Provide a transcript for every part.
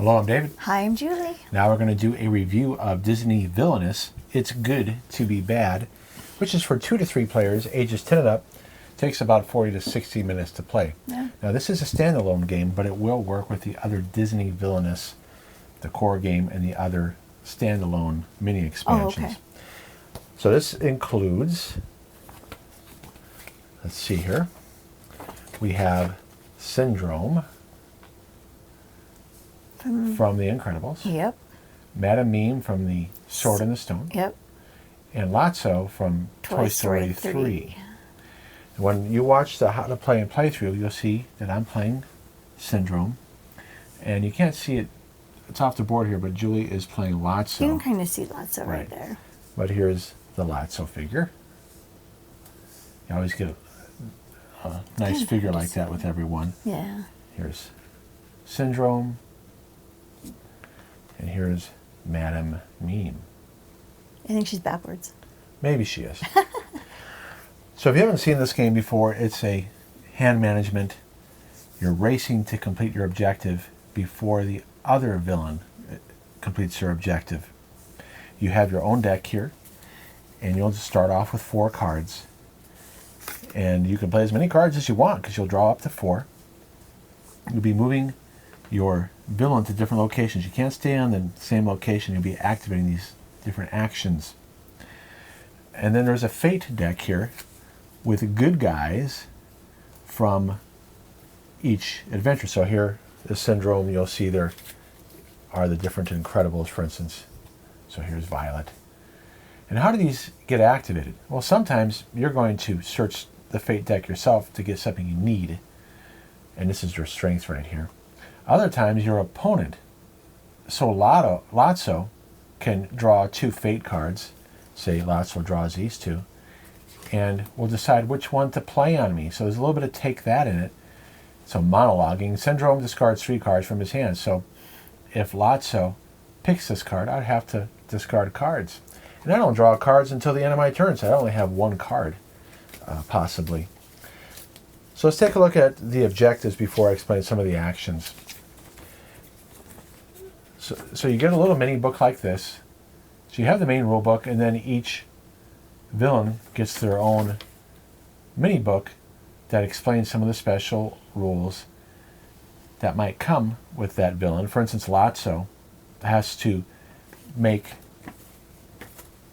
Hello, I'm David. Hi, I'm Julie. Now we're going to do a review of Disney Villainous, It's Good to Be Bad, which is for 2 to 3 players, ages 10 and up. Takes about 40 to 60 minutes to play. Yeah. Now this is a standalone game, but it will work with the other Disney Villainous, the core game, and the other standalone mini expansions. Oh, okay. So this includes, let's see here, we have Syndrome from The Incredibles. Yep. Madam Mim from The Sword in the Stone. Yep. And Lotso from Toy Story 3. When you watch the How to Play and playthrough, you'll see that I'm playing Syndrome. And you can't see it, it's off the board here, but Julie is playing Lotso. You can kind of see Lotso right there. But here's the Lotso figure. You always get a nice figure like that with everyone. Yeah. Here's Syndrome. And here's Madam Mim. I think she's backwards. Maybe she is. So if you haven't seen this game before, it's a hand management. You're racing to complete your objective before the other villain completes their objective. You have your own deck here, and you'll just start off with 4 cards. And you can play as many cards as you want, because you'll draw up to 4. You'll be moving your villain to different locations. You can't stay on the same location. You'll be activating these different actions. And then there's a fate deck here with good guys from each adventure. So here is Syndrome. You'll see there are the different Incredibles, for instance. So here's Violet. And how do these get activated? Well, sometimes you're going to search the fate deck yourself to get something you need. And this is your strength right here. Other times your opponent, so Lotso, can draw 2 fate cards. Say Lotso draws these 2. And we'll decide which one to play on me. So there's a little bit of take that in it. So monologuing. Syndrome discards 3 cards from his hand. So if Lotso picks this card, I'd have to discard cards. And I don't draw cards until the end of my turn, so I only have 1 card, possibly. So let's take a look at the objectives before I explain some of the actions. So you get a little mini book like this. So you have the main rule book, and then each villain gets their own mini book that explains some of the special rules that might come with that villain. For instance, Lotso has to make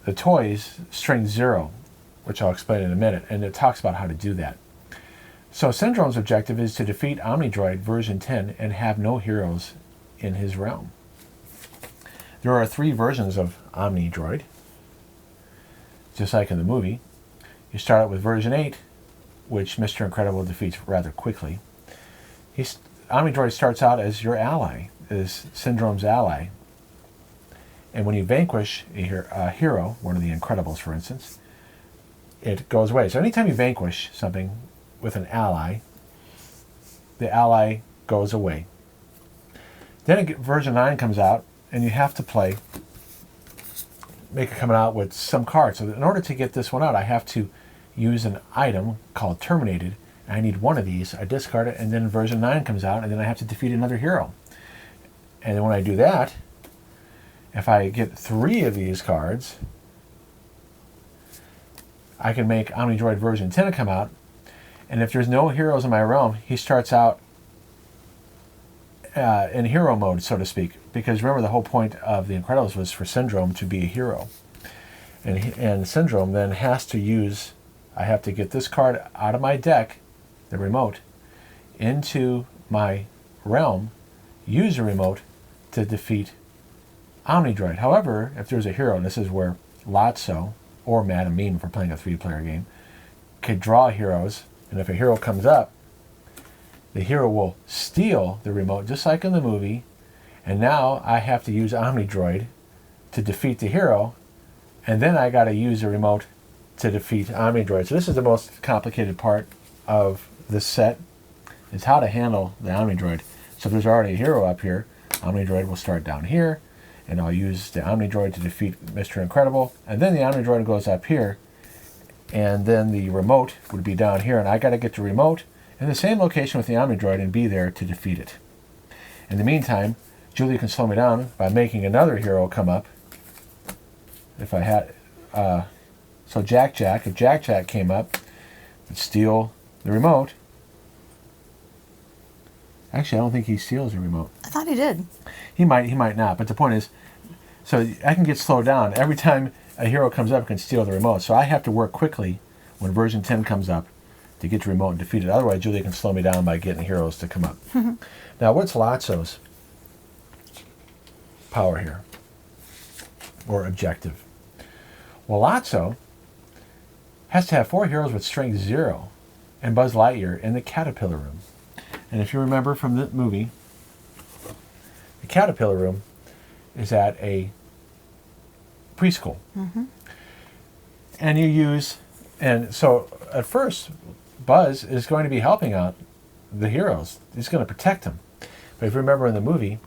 the toys strength 0, which I'll explain in a minute, and it talks about how to do that. So Syndrome's objective is to defeat Omnidroid version 10 and have no heroes in his realm. There are 3 versions of Omnidroid, just like in the movie. You start out with version 8, which Mr. Incredible defeats rather quickly. Omnidroid starts out as your ally, as Syndrome's ally. And when you vanquish a hero, one of the Incredibles for instance, it goes away. So anytime you vanquish something with an ally, the ally goes away. Then version 9 comes out, and you have to make it come out with some cards. So in order to get this one out, I have to use an item called Terminated. I need 1 of these. I discard it, and then version 9 comes out, and then I have to defeat another hero. And then when I do that, if I get 3 of these cards, I can make Omnidroid version 10 come out. And if there's no heroes in my realm, he starts out in hero mode, so to speak. Because remember, the whole point of The Incredibles was for Syndrome to be a hero. And Syndrome then has to use, I have to get this card out of my deck, the remote, into my realm, use the remote to defeat Omnidroid. However, if there's a hero, and this is where Lotso or Madam Mim, if we're playing a 3-player game, could draw heroes, and if a hero comes up, the hero will steal the remote, just like in the movie, and now I have to use Omnidroid to defeat the hero, and then I got to use the remote to defeat Omnidroid. So this is the most complicated part of this set, is how to handle the Omnidroid. So if there's already a hero up here, Omnidroid will start down here, and I'll use the Omnidroid to defeat Mr. Incredible, and then the Omnidroid goes up here, and then the remote would be down here, and I got to get the remote in the same location with the Omnidroid and be there to defeat it. In the meantime, Julie can slow me down by making another hero come up. If I had, so Jack, if Jack came up, would steal the remote. Actually, I don't think he steals the remote. I thought he did. He might not. But the point is, so I can get slowed down. Every time a hero comes up, it can steal the remote. So I have to work quickly when version 10 comes up to get the remote and defeat it. Otherwise, Julia can slow me down by getting heroes to come up. Now, what's Lotso's power here? Or objective? Well, Lotso has to have 4 heroes with strength 0 and Buzz Lightyear in the Caterpillar Room. And if you remember from the movie, the Caterpillar Room is at a preschool. And you use, and so at first, Buzz is going to be helping out the heroes. He's going to protect them. But if you remember in the movie,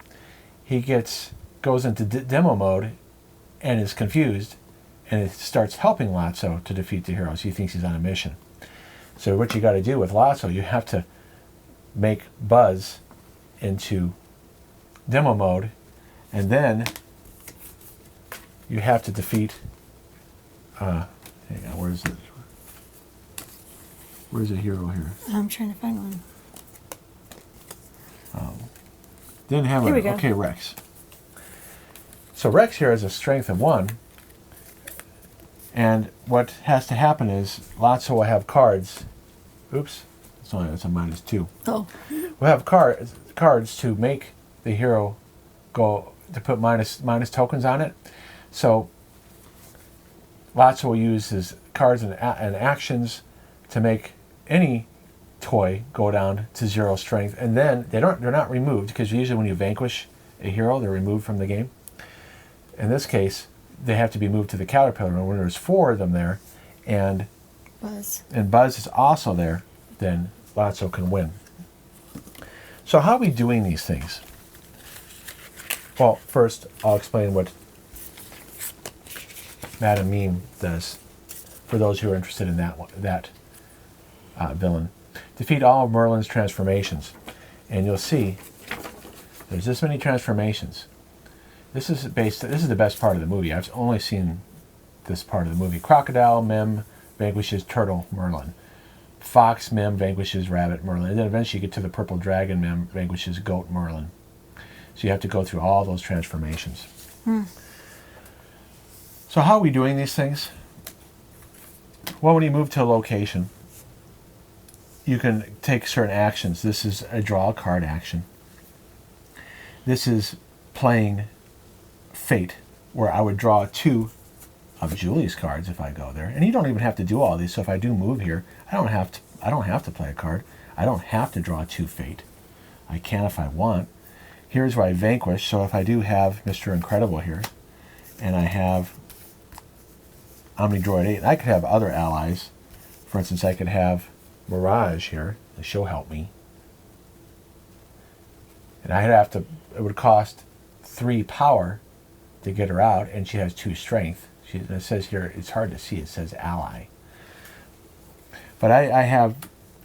he goes into demo mode and is confused, and it starts helping Lotso to defeat the heroes. He thinks he's on a mission. So what you got to do with Lotso, you have to make Buzz into demo mode, and then you have to defeat. Hang on, where's it? Where's a hero here? I'm trying to find one. Didn't have Here it. we go. Okay, Rex. So Rex here has a strength of 1. And what has to happen is Lotso will have cards. Oops, it's a -2. Oh. We'll have cards to make the hero go, to put minus tokens on it. So Lotso will use his cards and actions to make any toy go down to 0 strength, and then they're not removed, because usually when you vanquish a hero, they're removed from the game. In this case, they have to be moved to the Caterpillar Room. When there's 4 of them there, and Buzz is also there, then Lotso can win. So how are we doing these things? Well, first I'll explain what Madam Mim does for those who are interested in that villain. Defeat all of Merlin's transformations. And you'll see there's this many transformations. This is the best part of the movie. I've only seen this part of the movie. Crocodile Mim vanquishes Turtle Merlin. Fox Mim vanquishes Rabbit Merlin. And then eventually you get to the Purple Dragon Mim vanquishes Goat Merlin. So you have to go through all those transformations. So how are we doing these things? Well, when you move to a location, you can take certain actions. This is a draw a card action. This is playing Fate, where I would draw 2 of Julie's cards if I go there. And you don't even have to do all these. So if I do move here, I don't have to play a card. I don't have to draw 2 Fate. I can if I want. Here's where I vanquish. So if I do have Mr. Incredible here, and I have Omnidroid 8, I could have other allies. For instance, I could have Mirage here, and she'll help me. And it would cost 3 power to get her out, and she has 2 strength. It says here, it's hard to see, it says ally. But I have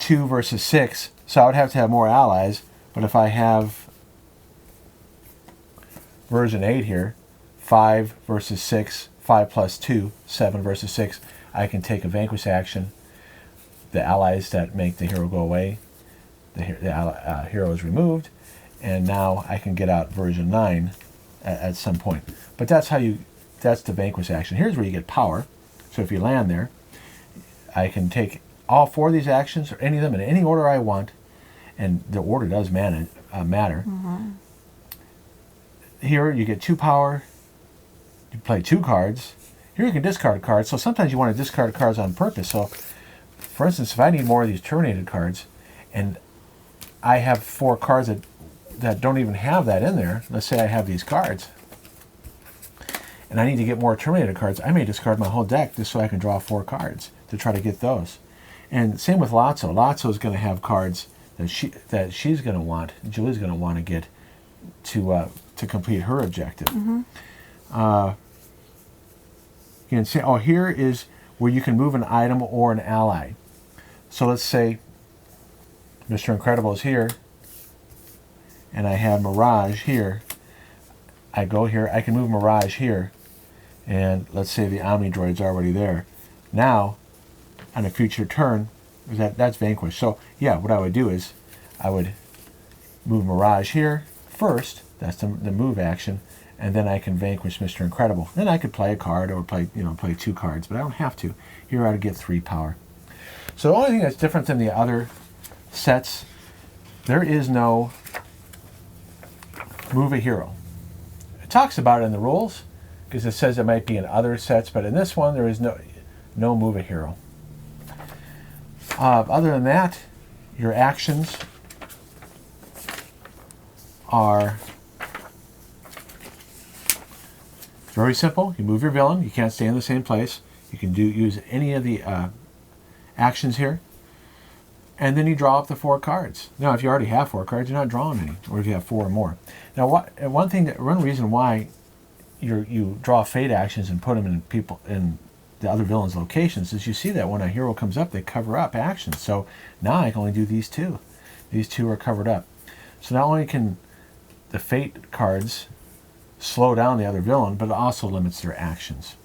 2 versus 6, so I would have to have more allies. But if I have version 8 here, 5 versus 6, 5 plus 2, 7 versus 6, I can take a vanquish action. The allies that make the hero go away, the hero is removed, and now I can get out version 9 at some point. But that's the vanquish action. Here's where you get power. So if you land there, I can take all 4 of these actions, or any of them, in any order I want, and the order does matter. Here you get 2 power, you play 2 cards. Here you can discard cards, so sometimes you want to discard cards on purpose. So for instance, if I need more of these terminated cards, and I have 4 cards that don't even have that in there, let's say I have these cards, and I need to get more terminated cards, I may discard my whole deck just so I can draw 4 cards to try to get those. And same with Lotso. Lotso is going to have cards that she's going to want, Julie's going to want to get to complete her objective. You can say, here is where you can move an item or an ally. So let's say Mr. Incredible is here, and I have Mirage here. I go here, I can move Mirage here, and let's say the Omnidroid's already there. Now, on a future turn, that's vanquished. So yeah, what I would do is I would move Mirage here first, that's the move action, and then I can vanquish Mr. Incredible. Then I could play a card or play 2 cards, but I don't have to. Here I would get 3 power. So the only thing that's different than the other sets, there is no move a hero. It talks about it in the rules because it says it might be in other sets, but in this one there is no move a hero. Other than that, your actions are very simple. You move your villain. You can't stay in the same place. You can use any of the actions here. And then you draw up the 4 cards. Now, if you already have 4 cards, you're not drawing any, or if you have 4 or more. Now, one reason why you draw fate actions and put them in the other villains' locations is you see that when a hero comes up, they cover up actions. So now I can only do these 2. These 2 are covered up. So not only can the fate cards slow down the other villain, but it also limits their actions.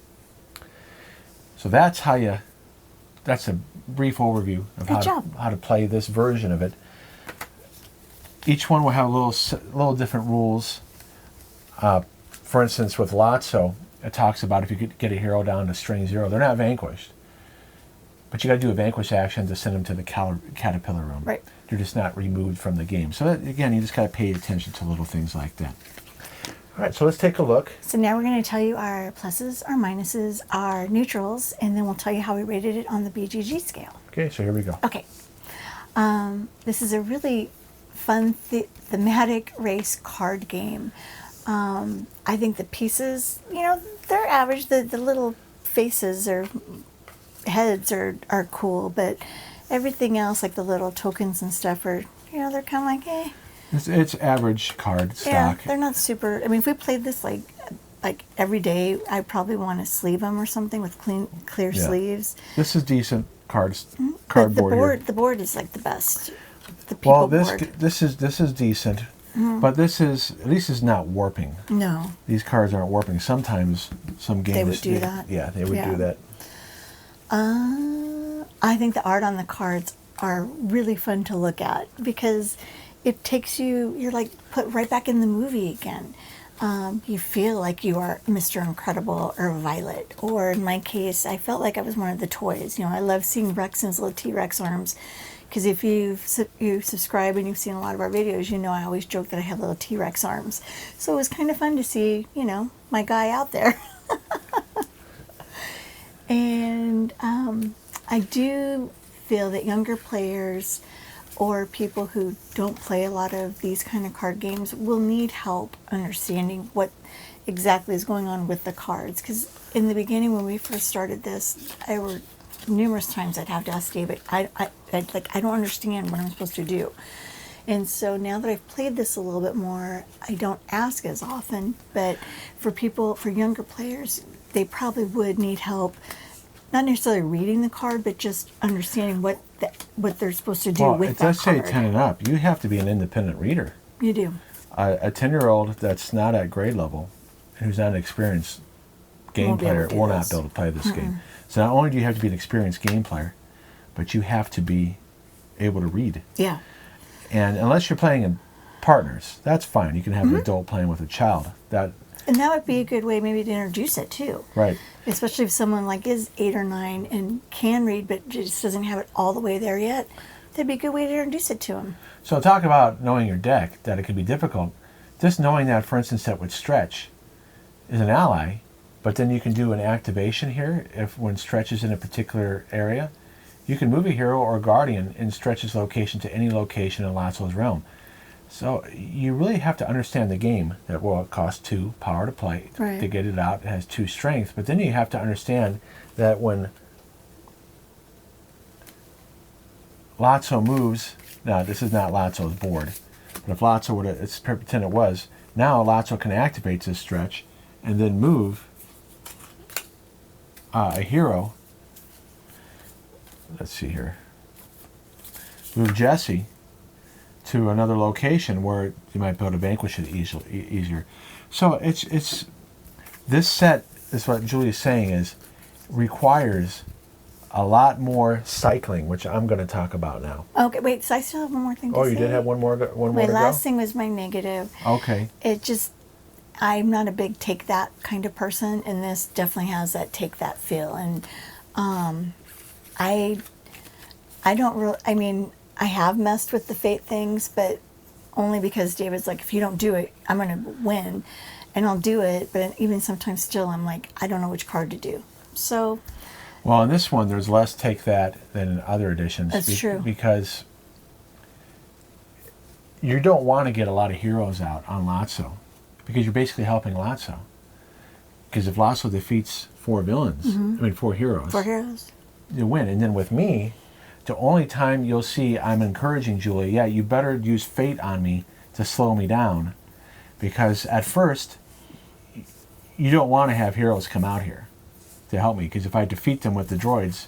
So that's a brief overview of how to play this version of it. Each one will have little different rules. For instance, with Lotso, it talks about if you could get a hero down to string 0, they're not vanquished. But you got to do a vanquish action to send them to the caterpillar room. Right. They're just not removed from the game. So that, again, you just got to pay attention to little things like that. All right, so let's take a look. So now we're going to tell you our pluses, our minuses, our neutrals, and then we'll tell you how we rated it on the BGG scale. Okay, so here we go. Okay. This is a really fun thematic race card game. I think the pieces, they're average. The little faces or heads are cool, but everything else, like the little tokens and stuff, are, they're kind of like, eh. It's average card stock. Yeah, they're not super. I mean, if we played this like every day, I'd probably want to sleeve them or something with clear sleeves. This is decent cardboard here. The board is like the best. The Well, people board. this is decent, but this is at least is not warping. No. These cards aren't warping. Sometimes some games They would do that. Yeah, they would do that. I think the art on the cards are really fun to look at because it takes you're like put right back in the movie again. You feel like you are Mr. Incredible or Violet, or in my case, I felt like I was one of the toys. I love seeing Rex and his little T-Rex arms, because if you subscribe and you've seen a lot of our videos, I always joke that I have little T-Rex arms. So it was kind of fun to see, my guy out there. And I do feel that younger players or people who don't play a lot of these kind of card games will need help understanding what exactly is going on with the cards. Because in the beginning, when we first started this, numerous times I'd have to ask David, I don't understand what I'm supposed to do. And so now that I've played this a little bit more, I don't ask as often. But for younger players, they probably would need help, not necessarily reading the card, but just understanding what they're supposed to do with that card. Well, it does say 10 and up. You have to be an independent reader. You do. A 10-year-old that's not at grade level, who's not an experienced game player, will not be able to play this game. So not only do you have to be an experienced game player, but you have to be able to read. Yeah. And unless you're playing in partners, that's fine. You can have an adult playing with a child. And that would be a good way maybe to introduce it too. Right. Especially if someone is 8 or 9 and can read but just doesn't have it all the way there yet. That'd be a good way to introduce it to them. So talk about knowing your deck, that it can be difficult. Just knowing that, for instance, that with Stretch is an ally, but then you can do an activation here when Stretch is in a particular area. You can move a hero or guardian in Stretch's location to any location in Lotso's realm. So you really have to understand the game. That it costs 2 power to play to get it out. It has 2 strength, but then you have to understand that when Lotso moves, now this is not Lotso's board, but if Lotso would, let's pretend it was. Now Lotso can activate this Stretch and then move a hero. Let's see here. Move Jesse to another location where you might be able to vanquish it easier. So it's this set is what Julie's saying is requires a lot more cycling, which I'm going to talk about now. Okay, wait. So I still have one more thing to say. Oh, you did have one more to go? My last thing was my negative. Okay. I'm not a big take that kind of person, and this definitely has that take that feel. And I don't really. I mean, I have messed with the fate things, but only because David's like, if you don't do it, I'm gonna win, and I'll do it. But even sometimes, still, I'm like, I don't know which card to do. So. Well, in this one, there's less take that than in other editions. That's true. Because you don't want to get a lot of heroes out on Lotso, because you're basically helping Lotso. Because if Lotso defeats 4 villains, 4 heroes. 4 heroes. You win. And then with me, the only time you'll see I'm encouraging Julie, yeah, you better use fate on me to slow me down. Because at first, you don't want to have heroes come out here to help me, because if I defeat them with the droids,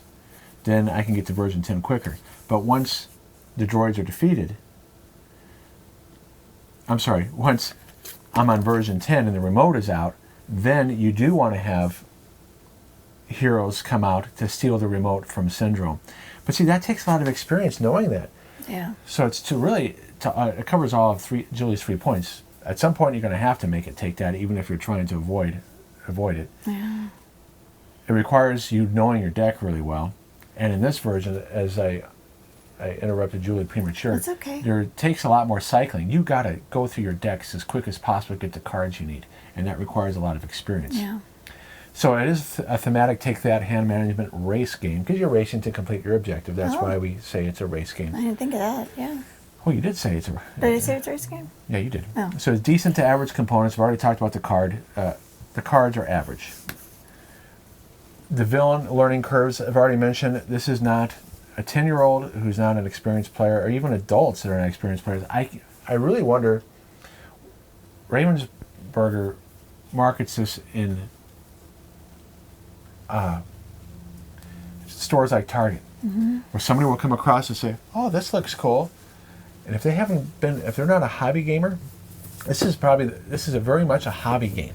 then I can get to version 10 quicker. But once the droids are defeated, once I'm on version 10 and the remote is out, then you do want to have heroes come out to steal the remote from Syndrome. But see, that takes a lot of experience knowing that. Yeah. So it's it covers all of Julie's 3 points. At some point, you're going to have to make it take that, even if you're trying to avoid it. Yeah. It requires you knowing your deck really well. And in this version, as I interrupted Julie premature, That's okay. There takes a lot more cycling. You got to go through your decks as quick as possible to get the cards you need. And that requires a lot of experience. Yeah. So it is a thematic take that hand management race game, because you're racing to complete your objective. That's why we say it's a race game. I didn't think of that, yeah. Oh, you did say it's a... Did I say it's a race game? Yeah, you did. Oh. So it's decent to average components. We've already talked about the card. The cards are average. The villain learning curves, I've already mentioned. This is not a 10-year-old who's not an experienced player, or even adults that are not experienced players. I really wonder, Ravensburger markets this in stores like Target, where somebody will come across and say, oh, this looks cool. And if they're not a hobby gamer, this is very much a hobby game.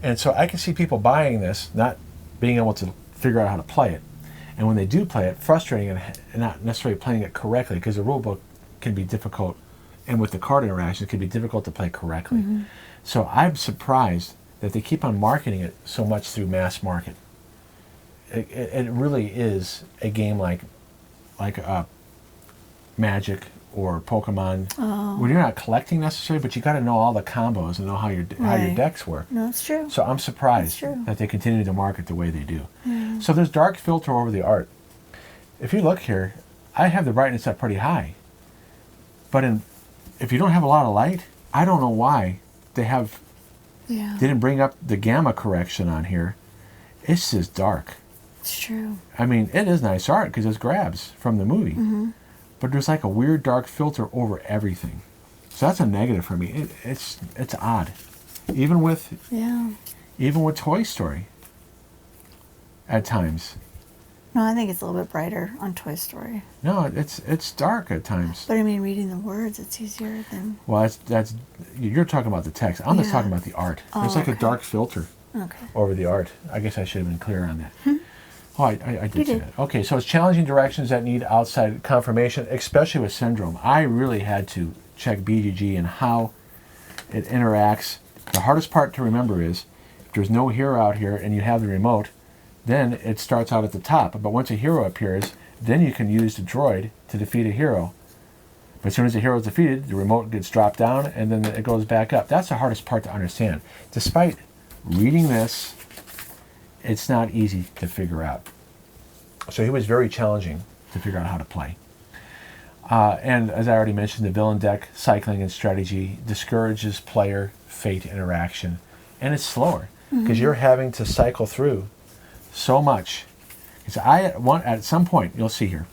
And so I can see people buying this, not being able to figure out how to play it. And when they do play it, frustrating and not necessarily playing it correctly, because the rule book can be difficult, and with the card interactions, it can be difficult to play correctly. So I'm surprised that they keep on marketing it so much through mass market. It really is a game like Magic or Pokemon, when you're not collecting necessarily, but you got to know all the combos and know how your decks work. No, it's true. So I'm surprised that they continue to market the way they do. So there's dark filter over the art. If you look here, I have the brightness up pretty high. But if you don't have a lot of light, I don't know why they didn't bring up the gamma correction on here. It's just dark. It's true. I mean, it is nice art because it's grabs from the movie. But there's like a weird dark filter over everything. So that's a negative for me. It's odd. Even with Toy Story at times. No, I think it's a little bit brighter on Toy Story. No, it's dark at times. But I mean, reading the words, it's easier than... Well, that's you're talking about the text. I'm just talking about the art. There's like a dark filter over the art. I guess I should have been clear on that. Oh, I did say that. Okay, so it's challenging directions that need outside confirmation, especially with Syndrome. I really had to check BGG and how it interacts. The hardest part to remember is, if there's no hero out here and you have the remote, then it starts out at the top. But once a hero appears, then you can use the droid to defeat a hero. But as soon as the hero is defeated, the remote gets dropped down and then it goes back up. That's the hardest part to understand. Despite reading this, it's not easy to figure out. So he was very challenging to figure out how to play. And as I already mentioned, the villain deck cycling and strategy discourages player fate interaction. And it's slower because you're having to cycle through so much. Because at some point, you'll see here,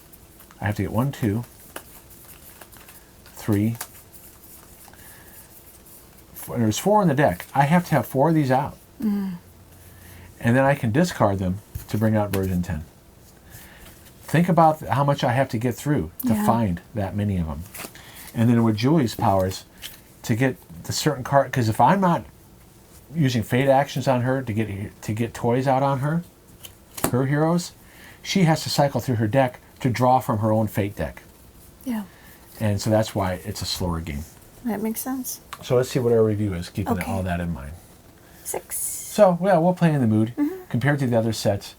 I have to get 1, 2, 3, 4. There's 4 in the deck. I have to have 4 of these out. And then I can discard them to bring out version 10. think about how much I have to get through to find that many of them. And then with Julie's powers, to get the certain card, because if I'm not using fate actions on her to get toys out on her heroes, she has to cycle through her deck to draw from her own fate deck. Yeah. And so that's why it's a slower game. That makes sense. So let's see what our review is, keeping all that in mind. 6. So, yeah, we'll play in the mood. Compared to the other sets,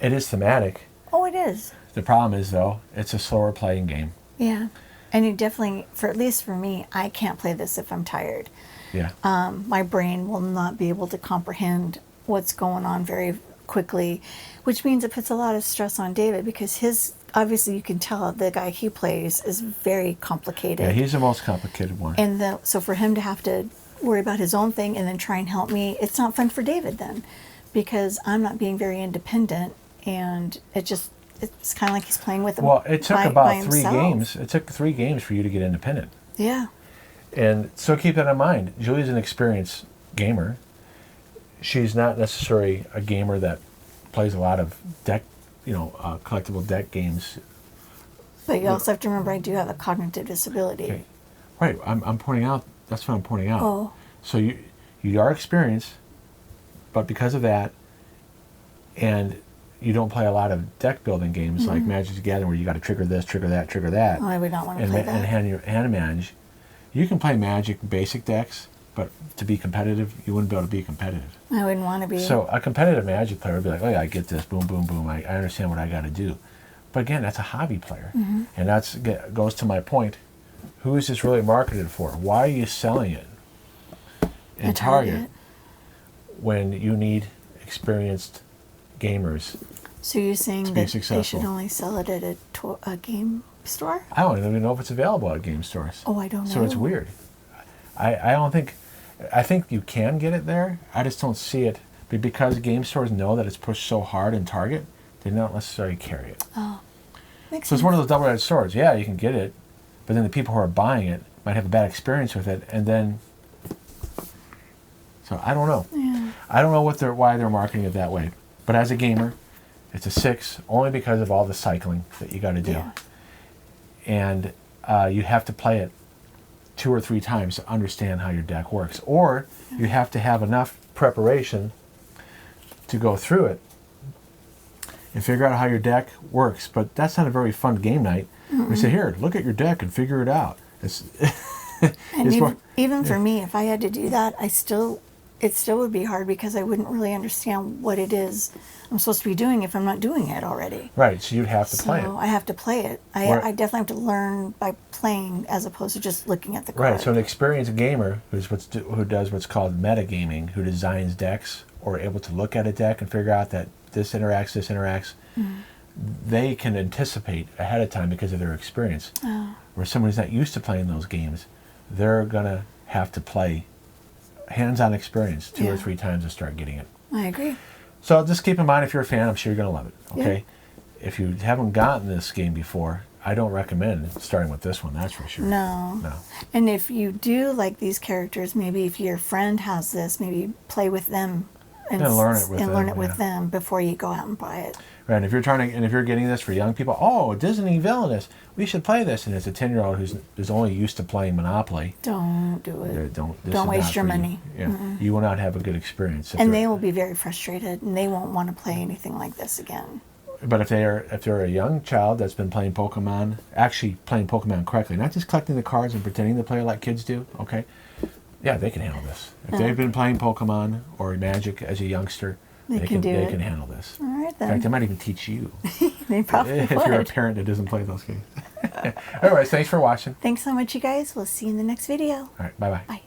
it is thematic. Oh, it is. The problem is, though, it's a slower playing game. Yeah. And you definitely, at least for me, I can't play this if I'm tired. Yeah. My brain will not be able to comprehend what's going on very quickly, which means it puts a lot of stress on David because his, obviously you can tell the guy he plays is very complicated. Yeah, he's the most complicated one. And so for him to have to worry about his own thing and then try and help me, it's not fun for David then because I'm not being very independent and it's kind of like he's playing with him. Well, it took by about 3 himself. games. It took 3 games for you to get independent. Yeah. And so keep that in mind. Julie's an experienced gamer. She's not necessarily a gamer that plays a lot of deck, collectible deck games. But you also have to remember I do have a cognitive disability. Okay. Right, I'm pointing out, that's what I'm pointing out. Oh. So you are experienced, but because of that, and you don't play a lot of deck building games like Magic the Gathering where you got to trigger this, trigger that, trigger that. Oh, I would not want to play that. And hand manage. You can play Magic basic decks, but to be competitive, you wouldn't be able to be competitive. I wouldn't want to be. So a competitive Magic player would be like, oh yeah, I get this, boom, boom, boom. I understand what I got to do. But again, that's a hobby player. And that goes to my point. Who is this really marketed for? Why are you selling it in Target when you need experienced gamers? So you're saying that they should successful? only sell it at a game store? I don't even know if it's available at game stores. Oh, I don't know. So it's weird. I think you can get it there. I just don't see it. But because game stores know that it's pushed so hard in Target, they don't necessarily carry it. Oh, makes So sense. it's one of those double-edged swords. Yeah, you can get it, but then the people who are buying it might have a bad experience with it, and then. So I don't know. Yeah. I don't know why they're marketing it that way. But as a gamer, it's a 6 only because of all the cycling that you got to do, Yeah. and you have to play it 2 or 3 times to understand how your deck works, or you have to have enough preparation to go through it and figure out how your deck works. But that's not a very fun game night. We say, here, look at your deck and figure it out. And even for me, if I had to do that, it still would be hard because I wouldn't really understand what it is I'm supposed to be doing if I'm not doing it already. Right, so you'd have to play it. So I have to play it. I definitely have to learn by playing as opposed to just looking at the card. Right, so an experienced gamer who does what's called metagaming, who designs decks or able to look at a deck and figure out that this interacts, they can anticipate ahead of time because of their experience. Oh. Where someone who's not used to playing those games, they're going to have to play hands-on experience 2 or 3 times to start getting it. I agree. So just keep in mind, if you're a fan, I'm sure you're going to love it. Okay, if you haven't gotten this game before, I don't recommend starting with this one. That's for sure. No. And if you do like these characters, maybe if your friend has this, maybe play with them and learn it with them, them before you go out and buy it. Right, and if you're getting this for young people, oh, Disney Villainous, we should play this. And it's a 10-year-old who's only used to playing Monopoly. Don't do it. Don't waste your money. Yeah, you will not have a good experience. And they will be very frustrated, and they won't want to play anything like this again. But if they're a young child that's been playing Pokemon, actually playing Pokemon correctly, not just collecting the cards and pretending to play like kids do, okay? Yeah, they can handle this. If they've been playing Pokemon or Magic as a youngster, they can handle this. All right, In then. fact, they might even teach you. They probably if would. you're a parent that doesn't play those games. Anyways, thanks for watching. Thanks so much, you guys. We'll see you in the next video. All right, bye-bye. Bye.